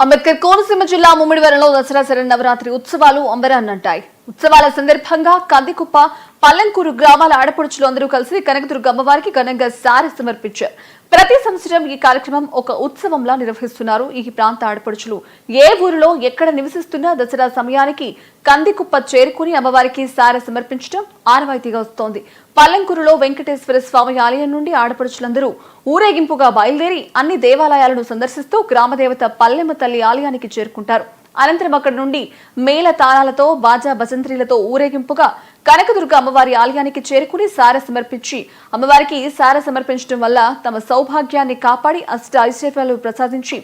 అంబేద్కర్ కోనసీమ జిల్లా ముమ్మిడివరంలో దసరా శరన్నవరాత్రి ఉత్సవాలు అంబరాన్నంటాయి. ఉత్సవాల సందర్భంగా కందికుప్ప, పల్లంకూరు గ్రామాల ఆడపడుచులు అందరూ కలిసి కనకదుర్గ అమ్మవారికి ఘనంగా సారె సమర్పించారు. ప్రతి సంవత్సరం ఈ కార్యక్రమం ఒక ఉత్సవంలా నిర్వహిస్తున్నారు. ఈ ప్రాంత ఆడపడుచులు ఏ ఊరిలో ఎక్కడ నివసిస్తున్నా దసరా సమయానికి కందికుప్ప చేరుకుని అమ్మవారికి సారె సమర్పించడం ఆనవాయితీగా వస్తోంది. పల్లంకూరులో వెంకటేశ్వర స్వామి ఆలయం నుండి ఆడపడుచులందరూ ఊరేగింపుగా బయలుదేరి అన్ని దేవాలయాలను సందర్శిస్తూ గ్రామదేవత పల్లెమ్మ తల్లి ఆలయానికి చేరుకుంటారు. అనంతరం అక్కడి నుండి మేళ తాళాలతో బాజా భజంత్రీలతో ఊరేగింపుగా కనకదుర్గ అమ్మవారి ఆలయానికి చేరుకుని సారె సమర్పించి అమ్మవారికి సారె సమర్పించడం వల్ల తమ సౌభాగ్యాన్ని కాపాడి అష్ట ఐశ్వర్యాలు ప్రసాదించి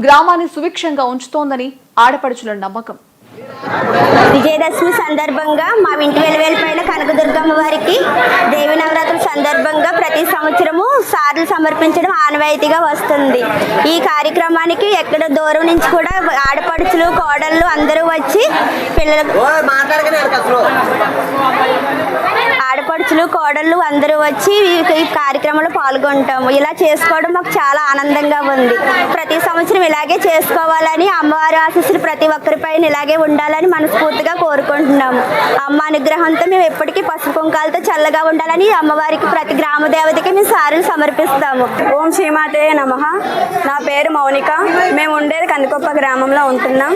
గ్రామాన్ని సుభిక్షంగా ఉంచుతోందని ఆడపడుచుల నమ్మకం. విజయదశమి సందర్భంగా మా ఇంటి వెలువెల్పైన కనకదుర్గమ్మ వారికి దేవి నవరాత్రుల సందర్భంగా ప్రతి సంవత్సరము సార్లు సమర్పించడం ఆనవాయితీగా వస్తుంది. ఈ కార్యక్రమానికి ఎక్కడ దూరం నుంచి కూడా ఆడపడుచులు, కోడళ్ళు అందరూ వచ్చి కోడళ్ళు అందరూ వచ్చి ఈ కార్యక్రమంలో పాల్గొంటాము. ఇలా చేసుకోవడం మాకు చాలా ఆనందంగా ఉంది. ప్రతి సంవత్సరం ఇలాగే చేసుకోవాలని, అమ్మవారి ఆశీస్సులు ప్రతి ఒక్కరిపైన ఇలాగే ఉండాలని మనస్ఫూర్తిగా కోరుకుంటున్నాము. అమ్మ అనుగ్రహంతో మేము ఎప్పటికీ పసుపు కుంకాలతో చల్లగా ఉండాలని అమ్మవారికి ప్రతి గ్రామ దేవతకి మేము సారెలు సమర్పిస్తాము. ఓం శ్రీమాతే నమః. నా పేరు మౌనిక. మేము ఉండేది కందికొప్ప గ్రామంలో ఉంటున్నాం.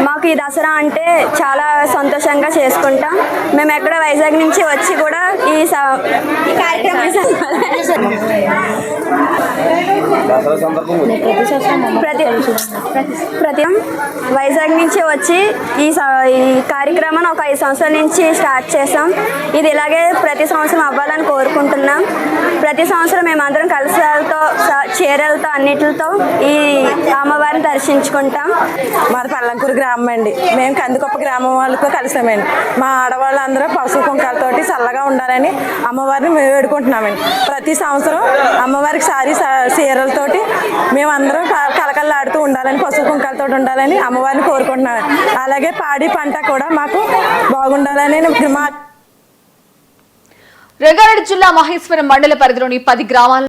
మాకు ఈ దసరా అంటే చాలా సంతోషంగా చేసుకుంటాం. మేము ఎక్కడ వైజాగ్ నుంచి వచ్చి కూడా ఈ కార్యక్రమం ప్రతి వైజాగ్ నుంచి వచ్చి ఈ కార్యక్రమాన్ని ఒక 5 సంవత్సరాల నుంచి స్టార్ట్ చేసాం. ఇది ఇలాగే ప్రతి సంవత్సరం అవ్వాలని కోరుకుంటున్నాం. ప్రతి సంవత్సరం మేమందరం కలశాలతో, చీరలతో, అన్నిటితో ఈ అమ్మవారిని దర్శించుకుంటాం. మాది పల్లంకూరు గ్రామం అండి. మేము కందికొప్ప గ్రామం వాళ్ళతో కలిసామండి. మా ఆడవాళ్ళందరూ పసుపు కుంకాలతోటి చల్లగా ఉండాలని అమ్మవారిని మేము వేడుకుంటున్నామండి. ప్రతి సంవత్సరం అమ్మవారికి చీరలతోటి మేమందరం కలకల్లాడుతూ ఉండాలని, పసుపు కుంకాలతో ఉండాలని అమ్మవారిని కోరుకుంటున్నాం. అలాగే పాడి పంట కూడా మాకు బాగుండాలని రంగారెడ్డి జిల్లా మహేశ్వరం మండల పరిధిలోని 10 గ్రామాల